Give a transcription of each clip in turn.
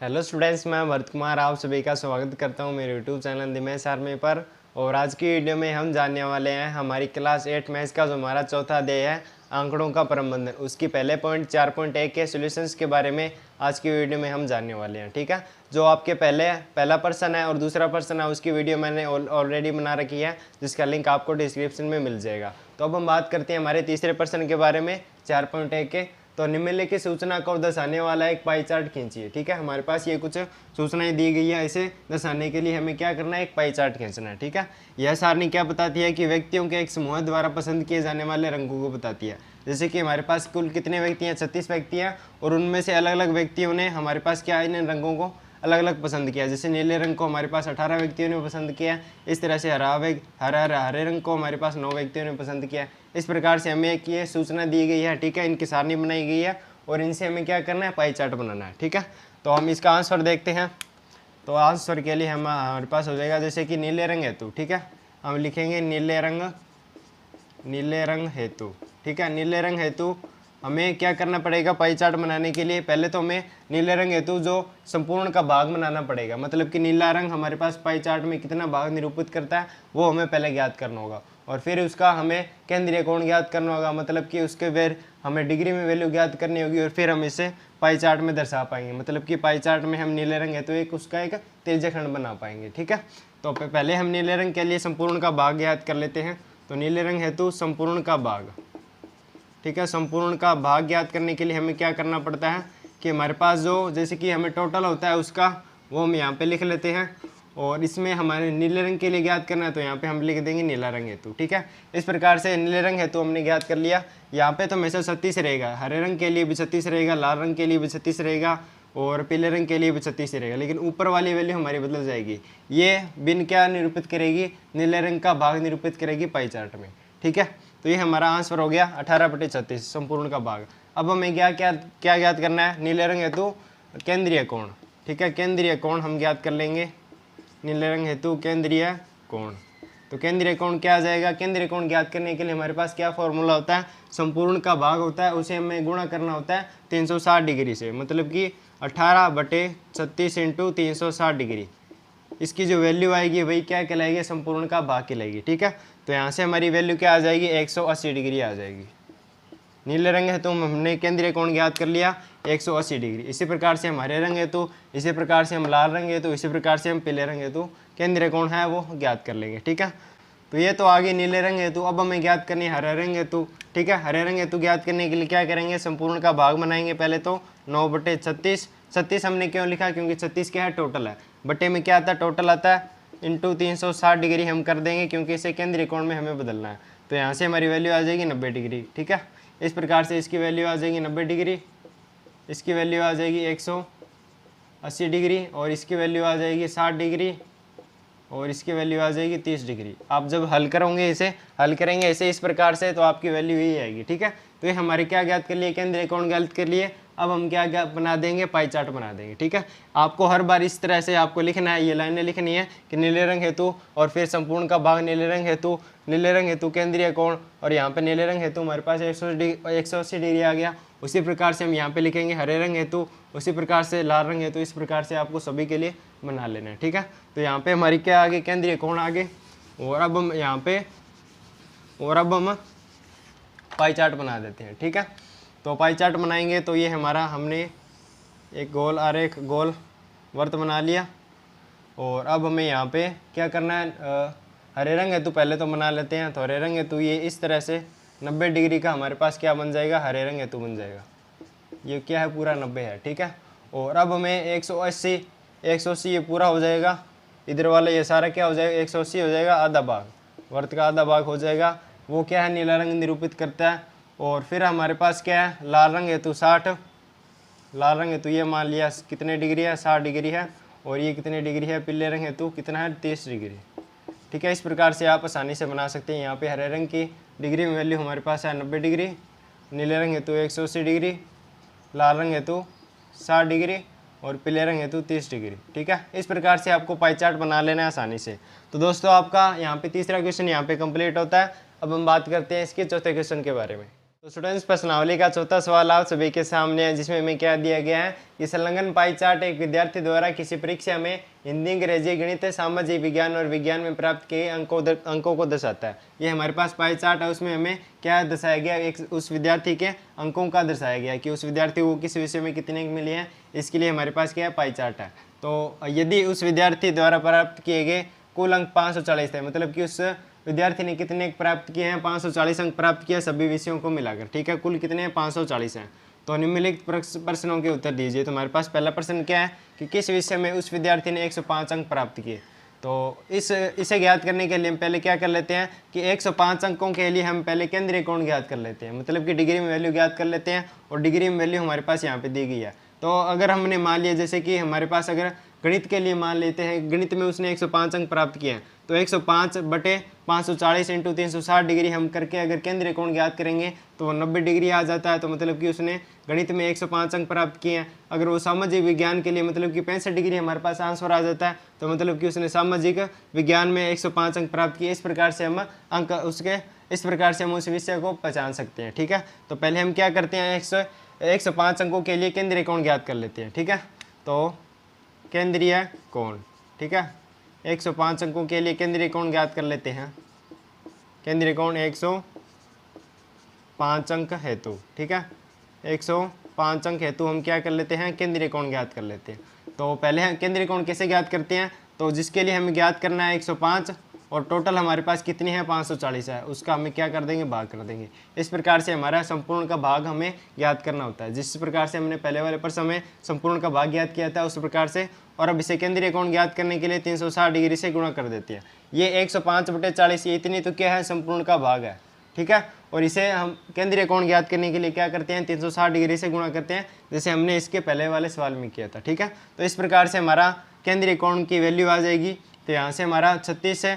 Hello students, मैं भरत कुमार आप सभी का स्वागत करता हूं मेरे यूट्यूब चैनल दिमेश आर्मी पर। और आज की वीडियो में हम जानने वाले हैं हमारी क्लास 8 मैथ्स का जो हमारा चौथा अध्याय है आंकड़ों का प्रबंधन, उसकी पहले पॉइंट 4.1 के सॉल्यूशंस के बारे में आज की वीडियो में हम जानने वाले हैं। ठीक है, जो आपके पहला पर्सन है और दूसरा पर्सन है उसकी वीडियो मैंने ऑलरेडी बना रखी है, जिसका लिंक आपको डिस्क्रिप्शन में मिल जाएगा। तो अब हम बात करते हैं हमारे तीसरे पर्सन के बारे में 4.1 के। तो निम्नलिखित सूचना को दर्शाने वाला एक पाई चार्ट खींचिए। ठीक है, हमारे पास ये कुछ सूचनाएं दी गई है, इसे दर्शाने के लिए हमें क्या करना है, एक पाई चार्ट खींचना है। ठीक है, यह सारणी क्या बताती है कि व्यक्तियों के एक समूह द्वारा पसंद किए जाने वाले रंगों को बताती है। जैसे कि हमारे पास कुल कितने व्यक्ति हैं, 36 व्यक्ति हैं, और उनमें से अलग अलग व्यक्तियों ने हमारे पास क्या इन रंगों को अलग अलग पसंद किया। जैसे नीले रंग को हमारे पास 18 व्यक्तियों ने पसंद किया, इस तरह से हरे रंग को हमारे पास 9 व्यक्तियों ने पसंद किया। इस प्रकार से हमें एक ये सूचना दी गई है। ठीक है, इनकी सारणी बनाई गई है और इनसे हमें क्या करना है, पाई चार्ट बनाना है। ठीक है, तो हम इसका आंसर देखते हैं। तो आंसर के लिए हमारे पास हो जाएगा जैसे कि नीले रंग हेतु। ठीक है, हम लिखेंगे नीले रंग हेतु। ठीक है, नीले रंग हेतु हमें क्या करना पड़ेगा पाई चार्ट बनाने के लिए। पहले तो हमें नीले रंग हेतु जो संपूर्ण का भाग बनाना पड़ेगा, मतलब कि नीला रंग हमारे पास पाई चार्ट में कितना भाग निरूपित करता है वो हमें पहले ज्ञात करना होगा। और फिर उसका हमें केंद्रीय कोण ज्ञात करना होगा, मतलब कि उसके फिर हमें डिग्री में वैल्यू ज्ञात करनी होगी और फिर हम इसे पाई चार्ट में दर्शा पाएंगे। मतलब कि पाई चार्ट में हम नीले रंग हेतु एक उसका एक त्रिज्यखंड बना पाएंगे। ठीक है, तो पहले हम नीले रंग के लिए संपूर्ण का भाग ज्ञात कर लेते हैं। तो नीले रंग हेतु संपूर्ण का भाग। ठीक है, संपूर्ण का भाग ज्ञात करने के लिए हमें क्या करना पड़ता है कि हमारे पास जो जैसे कि हमें टोटल होता है उसका वो हम यहाँ पे लिख लेते हैं, और इसमें हमारे नीले रंग के लिए ज्ञात करना है तो यहाँ पे हम लिख देंगे नीला रंग हेतु। ठीक है, इस प्रकार से नीले रंग हेतु हमने ज्ञात कर लिया। यहाँ पे तो हमेशा 36 रहेगा, हरे रंग के लिए भी 36 रहेगा, लाल रंग के लिए भी 36 रहेगा और पीले रंग के लिए भी 36 रहेगा, लेकिन ऊपर वाली वैल्यू हमारी बदल जाएगी। ये बिन क्या निरूपित करेगी, नीले रंग का भाग निरूपित करेगी पाई चार्ट में। ठीक है, तो ये हमारा आंसर हो गया 18/36 संपूर्ण का भाग। अब हमें क्या ज्ञात करना है, नीले रंग हेतु केंद्रीय कोण। ठीक है, केंद्रीय कोण हम ज्ञात कर लेंगे। नीले रंग हेतु केंद्रीय कोण, तो केंद्रीय कोण क्या आ जाएगा, केंद्रीय कोण ज्ञात करने के लिए हमारे पास क्या फॉर्मूला होता है, संपूर्ण का भाग होता है उसे हमें गुणा करना होता है 360 डिग्री से, मतलब कि 18/36 × 360 डिग्री। इसकी जो वैल्यू आएगी वही क्या कहलाएगी, संपूर्ण का भाग कहलाएगी। ठीक है, तो यहाँ से हमारी वैल्यू क्या आ जाएगी, 180 डिग्री आ जाएगी। नीले रंग है तो हमने केंद्रीय कोण ज्ञात कर लिया 180 डिग्री। इसी प्रकार से हम हरे रंग है तो, इसी प्रकार से हम लाल रंग है तो, इसी प्रकार से हम पीले रंग है तो केंद्रीय कोण है वो ज्ञात कर लेंगे। ठीक है, तो ये तो आगे नीले रंग हेतु। अब हमें ज्ञात करनी है हरे रंग हेतु। ठीक है, हरे रंग हेतु ज्ञात करने के लिए क्या करेंगे, संपूर्ण का भाग बनाएंगे। पहले तो 9/36, 36 हमने क्यों लिखा, क्योंकि 36 क्या है, टोटल है। बटे में क्या आता है, टोटल आता है, इंटू 360 डिग्री हम कर देंगे क्योंकि इसे केंद्रीय कोण में हमें बदलना है। तो यहाँ से हमारी वैल्यू आ जाएगी 90 डिग्री। ठीक है, इस प्रकार से इसकी वैल्यू आ जाएगी 90 डिग्री, इसकी वैल्यू आ जाएगी 180 डिग्री, और इसकी वैल्यू आ जाएगी 60 डिग्री, और इसकी वैल्यू आ जाएगी 30 डिग्री। आप जब हल करोगे, इसे हल करेंगे ऐसे इस प्रकार से, तो आपकी वैल्यू यही आएगी। ठीक है, तो ये हमारे क्या ज्ञात कर लिए, केंद्रीय कोण ज्ञात कर लिए। अब हम क्या बना देंगे, पाई चार्ट बना देंगे। ठीक है, आपको हर बार इस तरह से आपको लिखना है, ये लाइनें लिखनी है कि नीले रंग हेतु और फिर संपूर्ण का भाग नीले रंग हेतु केंद्रीय कोण, और यहाँ पे नीले रंग हेतु हमारे पास 180 डिग्री आ गया। उसी प्रकार से हम यहाँ पे लिखेंगे हरे रंग हेतु, उसी प्रकार से लाल रंग हेतु, इस प्रकार से आपको सभी के लिए बना लेना है। ठीक है, तो यहाँ पे हमारी क्या आगे, केंद्रीय कोण आगे। और अब हम यहाँ पे पाई चार्ट बना देते हैं। ठीक है, तो पाई चार्ट बनाएंगे तो ये हमारा, हमने एक गोल आरेख, गोल वर्त बना लिया। और अब हमें यहाँ पे क्या करना है, हरे रंग हेतु पहले तो बना लेते हैं। तो हरे रंग हेतु ये इस तरह से 90 डिग्री का हमारे पास क्या बन जाएगा, हरे रंग हेतु बन जाएगा। ये क्या है, पूरा 90 है। ठीक है, और अब हमें 180 ये पूरा हो जाएगा, इधर वाला ये सारा क्या हो जाएगा, 180 हो जाएगा, आधा भाग, वर्त का आधा भाग हो जाएगा। वो क्या है, नीला रंग निरूपित करता है। और फिर हमारे पास क्या है, लाल रंग हेतु 60, लाल रंग हेतु ये मान लिया कितने डिग्री है, 60 डिग्री है, और ये कितने डिग्री है, पीले रंग हेतु कितना है, 30 डिग्री। ठीक है, इस प्रकार से आप आसानी से बना सकते हैं। यहाँ पे हरे रंग की डिग्री में वैल्यू हमारे पास है 90 डिग्री, नीले रंग हेतु 180 डिग्री, लाल रंग हेतु 60 डिग्री, और पीले रंग हेतु 30 डिग्री। ठीक है, इस प्रकार से आपको पाई चार्ट बना लेना है आसानी से। तो दोस्तों आपका यहाँ पे तीसरा क्वेश्चन यहाँ पे कंप्लीट होता है। अब हम बात करते हैं इसके चौथे क्वेश्चन के बारे में। तो स्टूडेंट्स, प्रश्नावली का चौथा सवाल आप सभी के सामने है, जिसमें हमें क्या दिया गया है कि संलग्न पाई चार्ट एक विद्यार्थी द्वारा किसी परीक्षा में हिंदी, अंग्रेजी, गणित, सामाजिक विज्ञान और विज्ञान में प्राप्त किए अंकों को दर्शाता है। ये हमारे पास पाई चार्ट है, उसमें हमें क्या दर्शाया गया, एक उस विद्यार्थी के अंकों का दर्शाया गया कि उस विद्यार्थी को किस विषय में कितने अंक मिले हैं। इसके लिए हमारे पास क्या है, पाई चार्ट है। तो यदि उस विद्यार्थी द्वारा प्राप्त किए गए कुल अंक 540 थे, मतलब कि उस विद्यार्थी ने कितने अंक प्राप्त किए हैं, 540 अंक प्राप्त किया सभी विषयों को मिलाकर। ठीक है, कुल कितने हैं, 540 हैं। तो निम्नलिखित प्रश्नों के उत्तर दीजिए। तो हमारे पास पहला प्रश्न क्या है कि किस विषय में उस विद्यार्थी ने 105 अंक प्राप्त किए। तो इसे ज्ञात करने के लिए हम पहले क्या कर लेते हैं कि 105 अंकों के लिए हम पहले केंद्रीय कोण ज्ञात कर लेते हैं, मतलब कि डिग्री में वैल्यू ज्ञात कर लेते हैं। और डिग्री में वैल्यू हमारे पास यहाँ पे दी गई है। तो अगर हमने मान लिया, जैसे कि हमारे पास अगर गणित के लिए मान लेते हैं, गणित में उसने 105 अंक प्राप्त किए हैं, तो 105 बटे 540 इंटू 360 डिग्री हम करके अगर केंद्रीय कोण ज्ञात करेंगे तो वो 90 डिग्री आ जाता है। तो मतलब कि उसने गणित में 105 अंक प्राप्त किए हैं। अगर वो सामाजिक विज्ञान के लिए मतलब कि 65 डिग्री हमारे पास आंसर आ जाता है, तो मतलब कि उसने सामाजिक विज्ञान में 105 अंक प्राप्त किए। इस प्रकार से हम उस विषय को पहचान सकते हैं। ठीक है, तो पहले हम क्या करते हैं, 105 अंकों के लिए केंद्रीय कोण ज्ञात कर लेते हैं। ठीक है, तो केंद्रीय कोण, ठीक है, 105 अंकों के लिए केंद्रीय कोण ज्ञात कर लेते हैं। केंद्रीय कोण 105 अंक हेतु, ठीक है, 105 अंक हेतु हम क्या कर लेते हैं, केंद्रीय कोण ज्ञात कर लेते हैं। तो पहले हम केंद्रीय कोण कैसे ज्ञात करते हैं, तो जिसके लिए हमें ज्ञात करना है 105 और टोटल हमारे पास कितनी है, 540 है, उसका हमें क्या कर देंगे, भाग कर देंगे। इस प्रकार से हमारा संपूर्ण का भाग हमें ज्ञात करना होता है। जिस प्रकार से हमने पहले वाले प्रश्न में संपूर्ण का भाग ज्ञात किया था उस प्रकार से। और अब इसे केंद्रीय कोण ज्ञात करने के लिए 360 डिग्री से गुणा कर देते हैं। ये 105/40 ये इतनी तो क्या है, संपूर्ण का भाग है। ठीक है, और इसे हम केंद्रीय कोण ज्ञात करने के लिए क्या करते हैं, 360 डिग्री से गुणा करते हैं, जैसे हमने इसके पहले वाले सवाल में किया था। ठीक है, तो इस प्रकार से हमारा केंद्रीय कोण की वैल्यू आ जाएगी। तो यहाँ से हमारा 36 से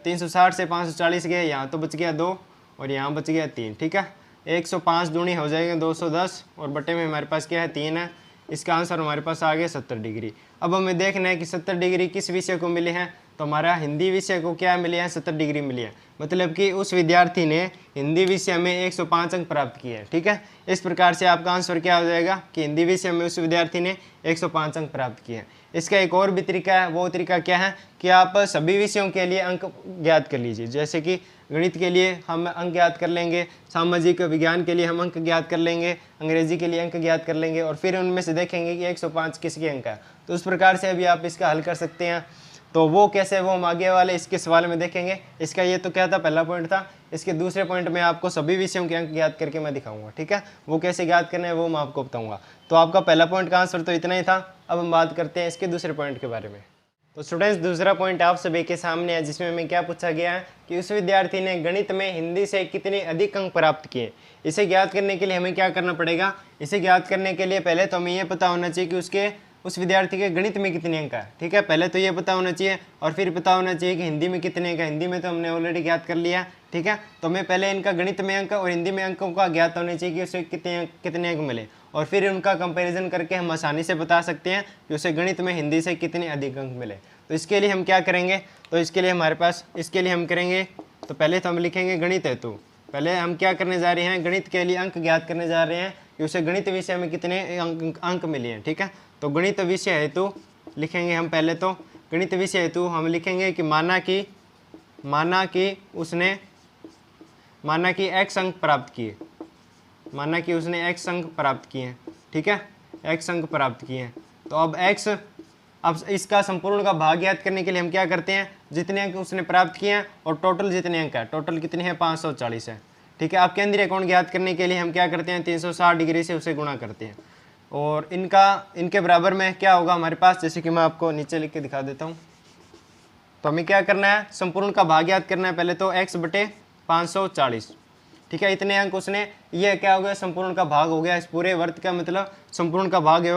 360 से 540 गए, यहाँ तो बच गया 2 और यहाँ बच गया 3। ठीक है, 105 दूनी हो जाएगा 210 और बटे में हमारे पास क्या है, 3 है। इसका आंसर हमारे पास आ गया 70 डिग्री। अब हमें देखना है कि 70 डिग्री किस विषय को मिले हैं। तो हमारा हिंदी विषय को क्या मिले हैं, 70 डिग्री मिली है। मतलब कि उस विद्यार्थी ने हिंदी विषय में 105 अंक प्राप्त किए हैं। ठीक है, इस प्रकार से आपका आंसर क्या हो जाएगा कि हिंदी विषय में उस विद्यार्थी ने 105 अंक प्राप्त किए हैं। इसका एक और भी तरीका है, वो तरीका क्या है कि आप सभी विषयों के लिए अंक ज्ञात कर लीजिए। जैसे कि गणित के लिए हम अंक ज्ञात कर लेंगे, सामाजिक विज्ञान के लिए हम अंक ज्ञात कर लेंगे, अंग्रेजी के लिए अंक ज्ञात कर लेंगे और फिर उनमें से देखेंगे कि 105 किसके अंक है। तो उस प्रकार से अभी आप इसका हल कर सकते हैं। तो वो कैसे, वो हम आगे वाले इसके सवाल में देखेंगे। इसका ये तो क्या था, पहला पॉइंट था। इसके दूसरे पॉइंट में आपको सभी विषयों के अंक ज्ञात करके मैं दिखाऊंगा। ठीक है, वो कैसे ज्ञात करना है वो मैं आपको बताऊंगा। तो आपका पहला पॉइंट का आंसर तो इतना ही था। अब हम बात करते हैं इसके दूसरे पॉइंट के बारे में। तो स्टूडेंट्स, दूसरा पॉइंट आप सभी के सामने है, जिसमें हमें क्या पूछा गया है कि उस विद्यार्थी ने गणित में हिंदी से कितने अधिक अंक प्राप्त किए। इसे ज्ञात करने के लिए हमें क्या करना पड़ेगा, इसे ज्ञात करने के लिए पहले तो हमें ये पता होना चाहिए कि उस विद्यार्थी के गणित में कितने अंक है। ठीक है, पहले तो ये पता होना चाहिए और फिर पता होना चाहिए कि हिंदी में कितने अंक है। हिंदी में तो हमने ऑलरेडी ज्ञात कर लिया। ठीक है, तो हमें पहले इनका गणित में अंक और हिंदी में अंकों का ज्ञात होना चाहिए कि उसे कितने अंक मिले, और फिर उनका कंपैरिजन करके हम आसानी से बता सकते हैं कि उसे गणित में हिंदी से कितने अधिक अंक मिले। तो इसके लिए हम क्या करेंगे, तो इसके लिए हमारे पास हम करेंगे, तो पहले तो हम लिखेंगे गणित हेतु। पहले हम क्या करने जा रहे हैं, गणित के लिए अंक ज्ञात करने जा रहे हैं कि उसे गणित विषय में कितने अंक मिले हैं। ठीक है, तो गणित विषय हेतु लिखेंगे हम। पहले तो गणित विषय हेतु हम लिखेंगे कि माना कि उसने x अंक प्राप्त किए, माना कि उसने x अंक प्राप्त किए हैं। ठीक है, x अंक प्राप्त किए हैं। तो अब इसका संपूर्ण का भाग ज्ञात करने के लिए हम क्या करते हैं, जितने अंक उसने प्राप्त किए हैं और टोटल जितने अंक है, टोटल कितने हैं, 540 है। ठीक है, अब केंद्रीय कोण ज्ञात करने के लिए हम क्या करते हैं, 360 डिग्री से उसे गुणा करते हैं और इनके बराबर में क्या होगा हमारे पास, जैसे कि मैं आपको नीचे लिख के दिखा देता हूँ। तो हमें क्या करना है, संपूर्ण का भाग ज्ञात करना है। पहले तो x बटे 540। ठीक है, इतने अंक उसने, ये क्या हो गया, संपूर्ण का भाग हो गया। इस पूरे वर्त का मतलब संपूर्ण का भाग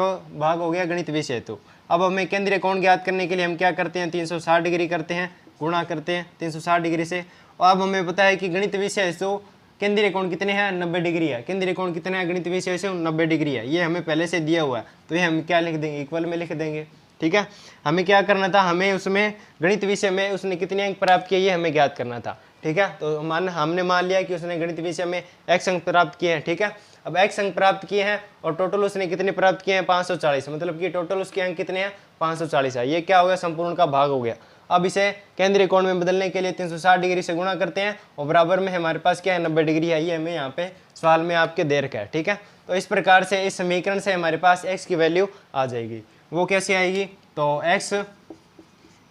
हो गया गणित विषय हेतु। अब हमें केंद्रीय कोण ज्ञात करने के लिए हम क्या करते हैं, 360 डिग्री करते हैं, गुणा करते हैं 360 डिग्री से। और अब हमें पता है कि गणित विषय हेतु केंद्रीय कोण कितने हैं, 90 डिग्री है। केंद्रीय कोण कितने हैं गणित विषय से, 90 डिग्री है। ये हमें पहले से दिया हुआ है, तो ये हम क्या लिख देंगे, इक्वल में लिख देंगे। ठीक है, हमें क्या करना था, हमें उसमें गणित विषय में उसने कितने अंक प्राप्त किए ये हमें ज्ञात करना था। ठीक है। तो हमने मान लिया कि उसने गणित विषय में x अंक प्राप्त किए हैं, ठीक है। अब x अंक प्राप्त किए हैं और टोटल उसने कितने प्राप्त किए हैं 540, मतलब कि टोटल उसके अंक कितने हैं 540 है। ये क्या हो गया संपूर्ण का भाग हो गया। अब इसे केंद्रीय कोण में बदलने के लिए 360 डिग्री से गुणा करते हैं और बराबर में हमारे पास क्या है 90 डिग्री है। ये हमें यहाँ पे सवाल में आपके दे रखा है, ठीक है। तो इस प्रकार से इस समीकरण से हमारे पास x की वैल्यू आ जाएगी। वो कैसे आएगी, तो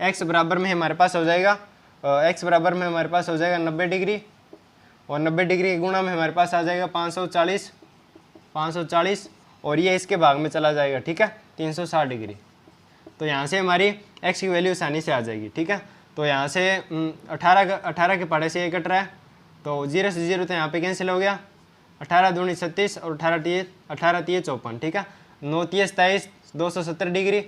x बराबर में हमारे पास हो जाएगा x बराबर में हमारे पास हो जाएगा 90 डिग्री और 90 डिग्री के गुणा में हमारे पास आ जाएगा 540 और ये इसके भाग में चला जाएगा, ठीक है 360 डिग्री। तो यहाँ से हमारी x की वैल्यू आसानी से आ जाएगी, ठीक है। तो यहाँ से 18 के पढ़े से ये कट रहा है, तो 0 से 0 तो यहाँ पे कैंसिल हो गया। 18 दूनी 36 और 18 तीय 54, ठीक है। 9 तीय 27, 270 डिग्री,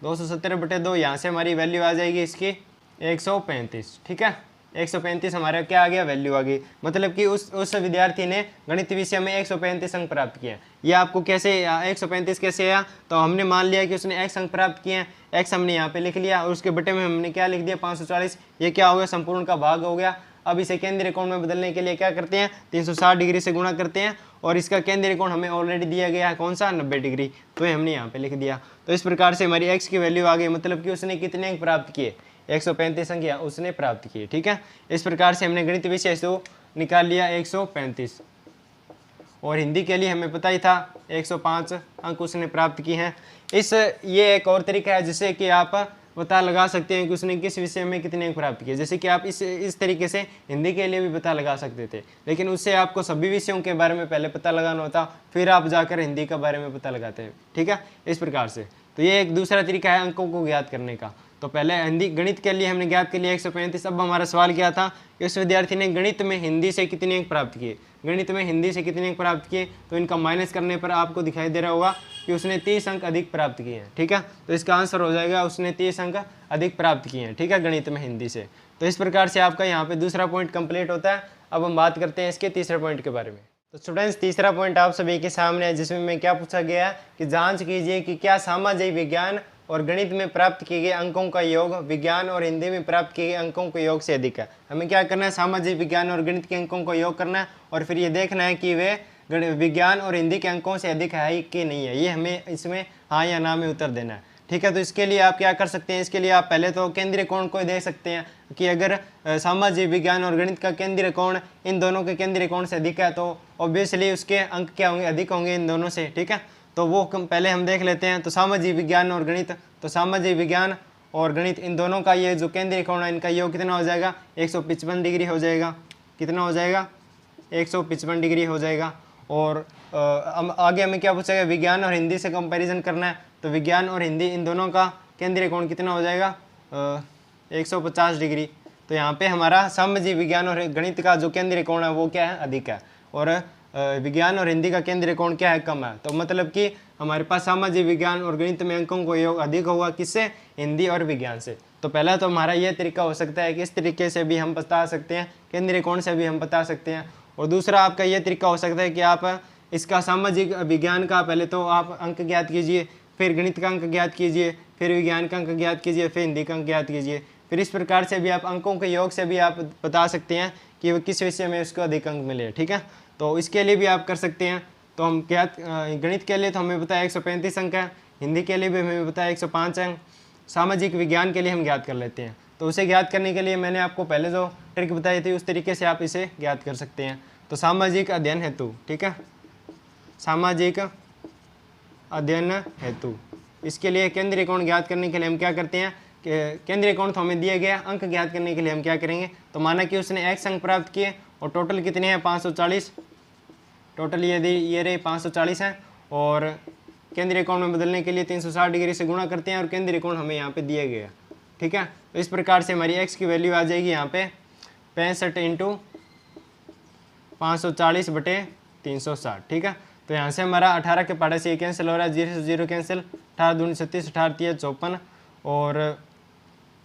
270/2 यहाँ से हमारी वैल्यू आ जाएगी इसकी 135, ठीक है। 135 हमारा क्या आ गया वैल्यू आ गई। मतलब कि उस विद्यार्थी ने गणित विषय में 135 अंक प्राप्त किए। ये आपको कैसे 135 कैसे आया, तो हमने मान लिया कि उसने x अंक प्राप्त किए हैं, x हमने यहाँ पे लिख लिया और उसके बटे में हमने क्या लिख दिया 540। ये क्या हो गया संपूर्ण का भाग हो गया। अब इसे केंद्रीय कोण में बदलने के लिए क्या करते हैं 360 डिग्री से गुणा करते हैं और इसका केंद्रीय कोण हमें ऑलरेडी दिया गया है कौन सा 90 डिग्री, तो ये हमने यहाँ पे लिख दिया। तो इस प्रकार से हमारी x की वैल्यू आ गई, मतलब कि उसने कितने अंक प्राप्त किए 135 अंक उसने प्राप्त किए, ठीक है। इस प्रकार से हमने गणित विषय से निकाल लिया 135 और हिंदी के लिए हमें पता ही था 105 अंक उसने प्राप्त किए हैं। ये एक और तरीका है जिससे कि आप पता लगा सकते हैं कि उसने किस विषय में कितने अंक प्राप्त किए। जैसे कि आप इस तरीके से हिंदी के लिए भी पता लगा सकते थे, लेकिन उससे आपको सभी विषयों के बारे में पहले पता लगाना होता, फिर आप जाकर हिंदी के बारे में पता लगाते हैं, ठीक है इस प्रकार से। तो ये एक दूसरा तरीका है अंकों को ज्ञात करने का। तो पहले हिंदी गणित के लिए हमने ज्ञात कर लिया 135। अब हमारा सवाल क्या था कि उस विद्यार्थी ने गणित में हिंदी से कितने अंक प्राप्त किए। गणित में हिंदी से कितने अंक प्राप्त किए, तो इनका माइनस करने पर आपको दिखाई दे रहा होगा कि उसने 30 अंक अधिक प्राप्त किए हैं, ठीक है। तो इसका आंसर हो जाएगा उसने 30 अंक अधिक प्राप्त किए हैं, ठीक है गणित में हिंदी से। तो इस प्रकार से आपका यहाँ पे दूसरा पॉइंट कंप्लीट होता है। अब हम बात करते हैं इसके तीसरे पॉइंट के बारे में। तो स्टूडेंट्स तीसरा पॉइंट आप सभी के सामने है, जिसमें मैं क्या पूछा गया है कि जांच कीजिए कि क्या सामाजिक विज्ञान और गणित में प्राप्त किए गए अंकों का योग विज्ञान और हिंदी में प्राप्त किए गए अंकों के योग से अधिक है। हमें क्या करना है सामाजिक विज्ञान और गणित के अंकों को योग करना है और फिर ये देखना है कि वे विज्ञान और हिंदी के अंकों से अधिक है कि नहीं है। ये हमें इसमें हाँ या ना में उत्तर देना है, ठीक है। तो इसके लिए आप क्या कर सकते हैं, इसके लिए आप पहले तो केंद्रीय कोण को देख सकते हैं कि अगर सामाजिक विज्ञान और गणित का केंद्रीय कोण इन दोनों के केंद्रीय कोण से अधिक है तो ऑब्वियसली उसके अंक क्या होंगे अधिक होंगे इन दोनों से, ठीक है। तो वो पहले हम देख लेते हैं। तो सामाजिक विज्ञान और गणित, तो सामाजिक विज्ञान और गणित इन दोनों का ये जो केंद्रीय कोण है इनका योग कितना हो जाएगा 155 डिग्री हो जाएगा। कितना हो जाएगा 155 डिग्री हो जाएगा। और आगे हमें क्या पूछेगा विज्ञान और हिंदी से कंपैरिजन करना है। तो विज्ञान और हिंदी इन दोनों का केंद्रीय कोण कितना हो जाएगा 150 डिग्री। तो यहाँ पे हमारा सामाजिक विज्ञान और गणित का जो केंद्रीय कोण है वो क्या है अधिक है और विज्ञान और हिंदी का केंद्रीय कोण क्या है कम है। तो मतलब कि हमारे पास सामाजिक विज्ञान और गणित में अंकों को योग अधिक होगा किससे हिंदी और विज्ञान से। तो पहला तो हमारा ये तरीका हो सकता है कि इस तरीके से भी हम बता सकते हैं, केंद्रीय कोण से भी हम बता सकते हैं। और दूसरा आपका ये तरीका हो सकता है कि आप इसका सामाजिक विज्ञान का पहले तो आप अंक ज्ञात कीजिए, फिर गणित का अंक ज्ञात कीजिए, फिर विज्ञान का अंक ज्ञात कीजिए, फिर हिंदी का अंक ज्ञात कीजिए। फिर इस प्रकार से भी आप अंकों के योग से भी आप बता सकते हैं कि वो किस विषय में उसको अधिक अंक मिले, ठीक है। तो इसके लिए भी आप कर सकते हैं। तो हम ज्ञात गणित के लिए तो हमें बताया 135 अंक है, हिंदी के लिए भी हमें बताया 105 अंक, सामाजिक विज्ञान के लिए हम ज्ञात कर लेते हैं। तो उसे ज्ञात करने के लिए मैंने आपको पहले जो ट्रिक बताई थी उस तरीके से आप इसे ज्ञात कर सकते हैं। तो सामाजिक अध्ययन हेतु, ठीक है, सामाजिक अध्ययन हेतु इसके लिए केंद्रीय कोण ज्ञात करने के लिए हम क्या करते हैं कि केंद्रीय कोण तो हमें दिए गया, अंक ज्ञात करने के लिए हम क्या करेंगे। तो माना कि उसने x अंक प्राप्त किए और टोटल कितने हैं 540, टोटल ये रहे 540 हैं और केंद्रीय कोण में बदलने के लिए 360 डिग्री से गुणा करते हैं और केंद्रीय कोण हमें यहाँ पे दिया गया, ठीक है। तो इस प्रकार से हमारी x की वैल्यू आ जाएगी यहाँ पे 65 × 540/360, ठीक है। तो यहाँ से हमारा 18 के पढ़े से ये कैंसिल हो रहा है, 0 से 0 कैंसिल, 18 दूनी 36, 18 तिया 54 और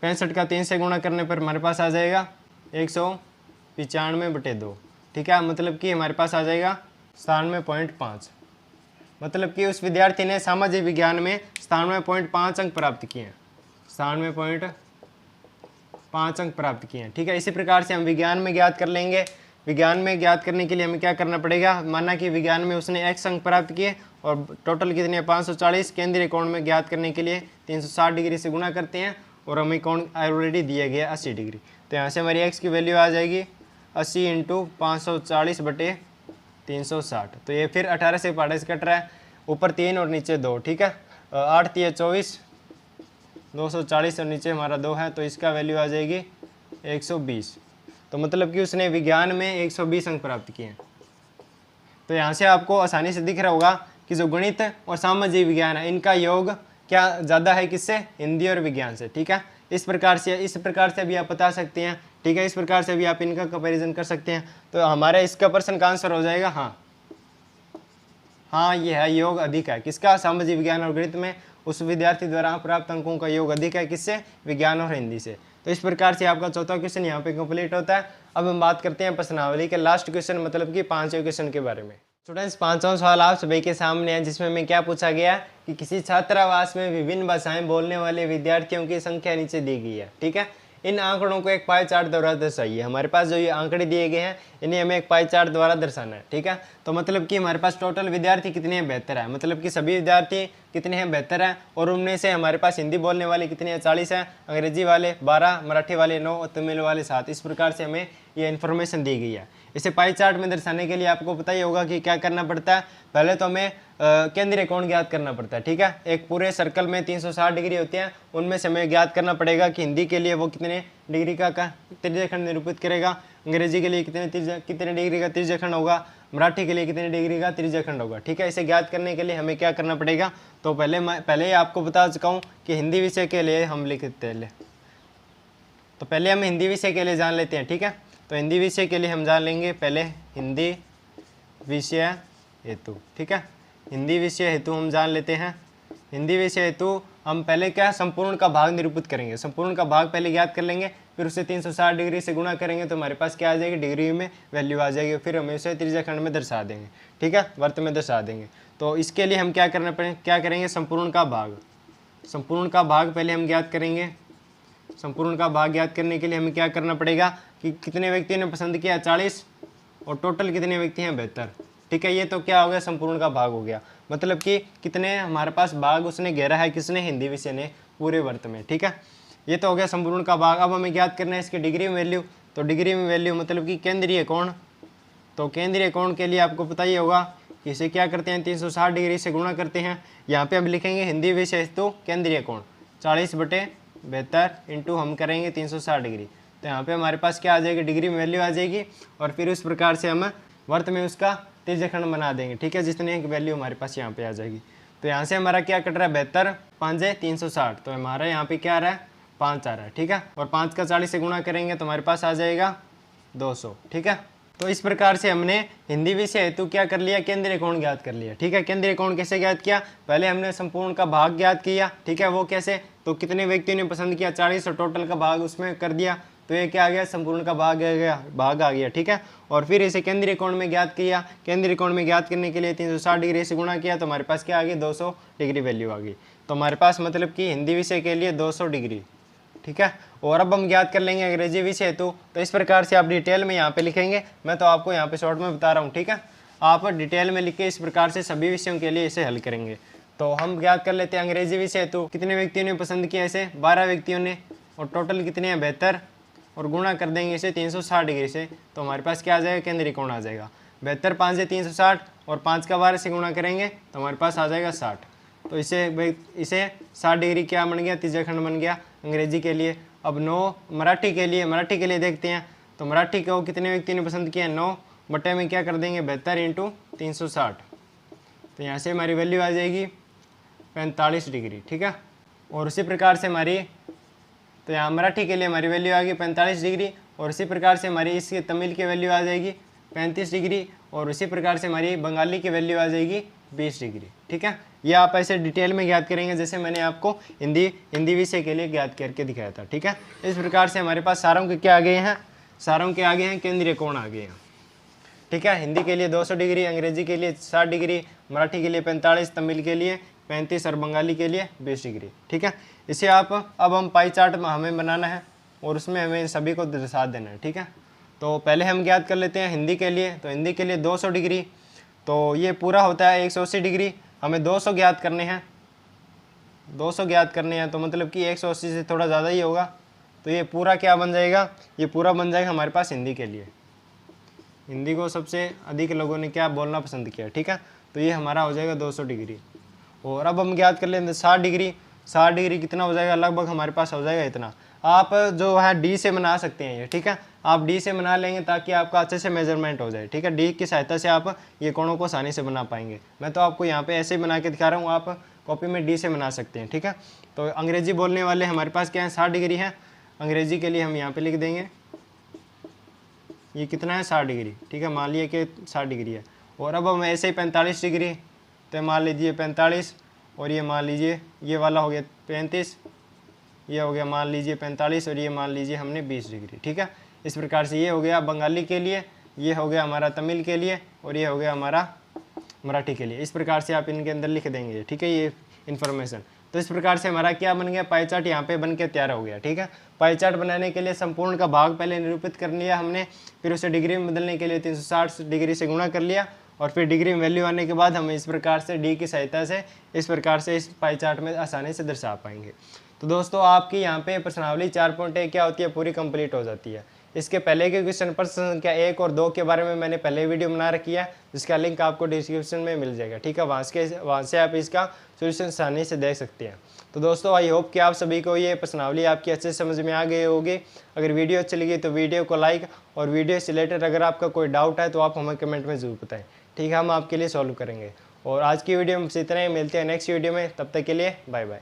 65 का 3 से गुणा करने पर हमारे पास आ जाएगा 195/2, ठीक है। मतलब कि हमारे पास आ जाएगा 97.5। मतलब कि उस विद्यार्थी ने सामाजिक विज्ञान में 97.5 अंक प्राप्त किए हैं, 97.5 5 अंक प्राप्त किए हैं। ठीक है, इसी प्रकार से हम विज्ञान में ज्ञात कर लेंगे। विज्ञान में ज्ञात करने के लिए हमें क्या करना पड़ेगा, माना कि विज्ञान में उसने x अंक प्राप्त किए और टोटल कितने 540, केंद्रीय कोण में ज्ञात करने के लिए 360 डिग्री से गुणा करते हैं और हमें कोण ऑलरेडी दिया गया 80 डिग्री। तो यहाँ से हमारी x की वैल्यू आ जाएगी 80 × 540/360। तो ये फिर 18 से 18 कट रहा है, ऊपर 3 और नीचे 2। ठीक है, 8 × 24, 240 और नीचे हमारा 2 है, तो इसका वैल्यू आ जाएगी 120। तो मतलब कि उसने विज्ञान में 120 अंक प्राप्त किए हैं। तो यहाँ से आपको आसानी से दिख रहा होगा कि जो गणित और सामाजिक विज्ञान है इनका योग क्या ज़्यादा है, किससे, हिंदी और विज्ञान से। ठीक है, इस प्रकार से भी आप बता सकते हैं। ठीक है, इस प्रकार से भी आप इनका कंपैरिजन कर सकते हैं। तो हमारा इसका प्रश्न का आंसर हो जाएगा हाँ, ये है, योग अधिक है किसका, सामाजिक विज्ञान और गणित में उस विद्यार्थी द्वारा प्राप्त अंकों का योग अधिक है, किससे, विज्ञान और हिंदी से। तो इस प्रकार से आपका चौथा क्वेश्चन यहाँ पे कंप्लीट होता है। अब हम बात करते हैं प्रश्नावली के लास्ट क्वेश्चन, मतलब कि 5वें क्वेश्चन के बारे में। स्टूडेंट्स, 5वां सवाल आप सभी के सामने है, जिसमें हमें क्या पूछा गया कि किसी छात्रावास में विभिन्न भाषाएं बोलने वाले विद्यार्थियों की संख्या नीचे दी गई है। ठीक है, इन आंकड़ों को एक पाई चार्ट द्वारा दर्शाइए। हमारे पास जो ये आंकड़े दिए गए हैं इन्हें हमें एक पाई चार्ट द्वारा दर्शाना है। ठीक है, तो मतलब कि हमारे पास टोटल विद्यार्थी कितने हैं, 72 है। मतलब कि सभी विद्यार्थी कितने हैं, 72 हैं। और उनमें से हमारे पास हिंदी बोलने वाले कितने हैं, 40 हैं, अंग्रेजी वाले 12, मराठी वाले 9 और तमिल वाले 7। इस प्रकार से हमें ये इन्फॉर्मेशन दी गई है। इसे पाई चार्ट में दर्शाने के लिए आपको पता ही होगा कि क्या करना पड़ता है। पहले तो हमें केंद्रीय कोण ज्ञात करना पड़ता है। ठीक है, एक पूरे सर्कल में 360 डिग्री होते हैं, उनमें से हमें ज्ञात करना पड़ेगा कि हिंदी के लिए वो कितने डिग्री का त्रिज्यखंड निरूपित करेगा, अंग्रेजी के लिए कितने डिग्री का त्रिज्यखंड होगा, मराठी के लिए कितने डिग्री का त्रिज्यखंड होगा। ठीक है, इसे ज्ञात करने के लिए हमें क्या करना पड़ेगा, तो पहले ही आपको बता चुका हूँ कि हिंदी विषय के लिए हम लिखते हैं। तो पहले हम हिंदी विषय के लिए जान लेते हैं। ठीक है, तो हिंदी विषय के लिए हम जान लेंगे पहले हिंदी विषय हेतु। ठीक है, हिंदी विषय हेतु हम जान लेते हैं। हिंदी विषय हेतु हम पहले क्या संपूर्ण का भाग निरूपित करेंगे। संपूर्ण का भाग पहले ज्ञात कर लेंगे, फिर उसे 360 डिग्री से गुणा करेंगे तो हमारे पास क्या आ जाएगी, डिग्री में वैल्यू आ जाएगी। फिर हम इसे त्रिज्यखंड में दर्शा देंगे। ठीक है, वर्त में दर्शा देंगे। तो इसके लिए हम क्या करेंगे, संपूर्ण का भाग। संपूर्ण का भाग पहले हम ज्ञात करेंगे। संपूर्ण का भाग ज्ञात करने के लिए हमें क्या करना पड़ेगा कि कितने व्यक्तियों ने पसंद किया, 40, और टोटल कितने व्यक्ति हैं, 72। ठीक है, ये तो क्या हो गया, संपूर्ण का भाग हो गया। मतलब कि कितने हमारे पास भाग उसने घेरा है, किसने, हिंदी विषय ने, पूरे वर्त में। ठीक है, ये तो हो गया संपूर्ण का भाग। अब हमें ज्ञात करना है इसकी डिग्री में वैल्यू। तो डिग्री में वैल्यू मतलब कि केंद्रीय कोण। तो केंद्रीय कोण के लिए आपको पता ही होगा कि इसे क्या करते हैं, 360 डिग्री से गुणा करते हैं। यहाँ पे हम लिखेंगे हिंदी विषय हेतु केंद्रीय कोण 40/72 इंटू हम करेंगे 360 डिग्री। तो यहाँ पे हमारे पास क्या आ जाएगी, डिग्री में वैल्यू आ जाएगी। और फिर उस प्रकार से हम वर्त में उसका त्रिज्यखंड बना देंगे। ठीक है, जितने की वैल्यू हमारे पास यहाँ पे आ जाएगी। तो यहाँ से हमारा क्या कट रहा है, 72, 5 × 360। तो हमारा यहाँ पे क्या आ रहा है, 5 आ रहा है। ठीक है, और 5 का 40 से गुणा करेंगे तो हमारे पास आ जाएगा 200। ठीक है, तो इस प्रकार से हमने हिंदी विषय हेतु क्या कर लिया, केंद्रीय कोण ज्ञात कर लिया। ठीक है, केंद्रीय कोण कैसे ज्ञात किया, पहले हमने संपूर्ण का भाग ज्ञात किया। ठीक है, वो कैसे, तो कितने व्यक्तियों ने पसंद किया, 40, और टोटल का भाग उसमें कर दिया। तो ये क्या आ गया, संपूर्ण का भाग आ गया। ठीक है, और फिर इसे केंद्रीय कोण में ज्ञात किया। केंद्रीय कोण में ज्ञात करने के लिए 360 डिग्री से गुणा किया तो हमारे पास क्या आ गई, 200 डिग्री वैल्यू आ गई। तो हमारे पास मतलब कि हिंदी विषय के लिए 200 डिग्री। ठीक है, और अब हम ज्ञात कर लेंगे अंग्रेजी विषय हेतु। तो इस प्रकार से आप डिटेल में यहाँ पे लिखेंगे, मैं तो आपको यहाँ पे शॉर्ट में बता रहा हूँ। ठीक है, आप डिटेल में लिख के इस प्रकार से सभी विषयों के लिए इसे हल करेंगे। तो हम ज्ञात कर लेते हैं अंग्रेजी विषय हेतु कितने व्यक्तियों ने पसंद किया, इसे 12 व्यक्तियों ने, और टोटल कितने हैं, 72, और गुणा कर देंगे इसे 360 डिग्री से। तो हमारे पास क्या आ जाएगा, केंद्रीय कोण आ जाएगा। 72 5 से 360 और 5 का 12 से गुणा करेंगे तो हमारे पास आ जाएगा 60। तो इसे 60 डिग्री क्या बन गया, त्रिज्यखंड बन गया अंग्रेजी के लिए। अब 9 मराठी के लिए देखते हैं। तो मराठी को कितने व्यक्ति ने पसंद किया, 9 बटे में क्या कर देंगे, 72 × 360। तो यहाँ से हमारी वैल्यू आ जाएगी 45 डिग्री। ठीक है, और उसी प्रकार से हमारी, तो यहाँ मराठी के लिए हमारी वैल्यू आ गई 45 डिग्री, और इसी प्रकार से हमारी इसकी तमिल की वैल्यू आ जाएगी 35 डिग्री, और उसी प्रकार से हमारी बंगाली की वैल्यू आ जाएगी 20 डिग्री। ठीक है, ये आप ऐसे डिटेल में ज्ञात करेंगे जैसे मैंने आपको हिंदी विषय के लिए ज्ञात करके दिखाया था। ठीक है, इस प्रकार से हमारे पास सारों के क्या आ गए हैं, सारों के आगे हैं केंद्रीय कोण आ गए हैं। ठीक है, हिंदी के लिए 200 डिग्री, अंग्रेजी के लिए 60 डिग्री, मराठी के लिए 45, तमिल के लिए 35 और बंगाली के लिए 20 डिग्री। ठीक है, इसे आप अब हम पाई चार्ट में हमें बनाना है। और उसमें हमें सभी को दर्शा देना है, ठीक है। तो पहले हम ज्ञात कर लेते हैं हिंदी के लिए। तो हिंदी के लिए 200 डिग्री, तो ये पूरा होता है 180 डिग्री, हमें 200 ज्ञात करने हैं, 200 ज्ञात करने हैं, तो मतलब कि 180 से थोड़ा ज़्यादा ही होगा। तो ये पूरा क्या बन जाएगा, ये पूरा बन जाएगा हमारे पास हिंदी के लिए। हिंदी को सबसे अधिक लोगों ने क्या बोलना पसंद किया, ठीक है। तो ये हमारा हो जाएगा 200 डिग्री। और अब हम ज्ञात कर लेंगे 60 डिग्री। 60 डिग्री कितना हो जाएगा, लगभग हमारे पास हो जाएगा इतना। आप जो है डी से बना सकते हैं ये, ठीक है। आप डी से बना लेंगे ताकि आपका अच्छे से मेजरमेंट हो जाए, ठीक है। डी की सहायता से आप ये कोणों को आसानी से बना पाएंगे। मैं तो आपको यहाँ पे ऐसे ही बना के दिखा रहा हूँ, आप कॉपी में डी से बना सकते हैं, ठीक है। तो अंग्रेजी बोलने वाले हमारे पास क्या है, 60 डिग्री है। अंग्रेजी के लिए हम यहाँ पे लिख देंगे ये कितना है, 60 डिग्री, ठीक है। मान लिया कि 60 डिग्री है। और अब हम ऐसे ही 45 डिग्री, तो मान लीजिए 45, और ये मान लीजिए ये वाला हो गया 35, ये हो गया मान लीजिए 45, और ये मान लीजिए हमने 20 डिग्री, ठीक है। इस प्रकार से ये हो गया बंगाली के लिए, ये हो गया हमारा तमिल के लिए, और ये हो गया हमारा मराठी के लिए। इस प्रकार से आप इनके अंदर लिख देंगे, ठीक है, ये इन्फॉर्मेशन। तो इस प्रकार से हमारा क्या बन गया, पाई चार्ट यहाँ पे बन के तैयार हो गया, ठीक है। पाई चार्ट बनाने के लिए संपूर्ण का भाग पहले निरूपित कर लिया हमने, फिर उसे डिग्री में बदलने के लिए 360 डिग्री से गुणा कर लिया, और फिर डिग्री में वैल्यू आने के बाद हम इस प्रकार से डी की सहायता से इस प्रकार से इस पाई चार्ट में आसानी से दर्शा पाएंगे। तो दोस्तों आपकी यहाँ पे प्रश्नावली 4.1 क्या होती है, पूरी कंप्लीट हो जाती है। इसके पहले के क्वेश्चन प्रश्न संख्या 1 और 2 के बारे में मैंने पहले वीडियो बना रखी है, जिसका लिंक आपको डिस्क्रिप्शन में मिल जाएगा, ठीक है। वहाँ से आप इसका सोल्यूशन आसानी से देख सकते हैं। तो दोस्तों आई होप कि आप सभी को ये प्रश्नावली आपकी अच्छे से समझ में आ गई होगी। अगर वीडियो अच्छी लगी तो वीडियो को लाइक, और वीडियो से रिलेटेड अगर आपका कोई डाउट है तो आप हमें कमेंट में ज़रूर बताएं, ठीक है। हम आपके लिए सॉल्व करेंगे। और आज की वीडियो में इतना ही, मिलते हैं नेक्स्ट वीडियो में, तब तक के लिए बाय बाय।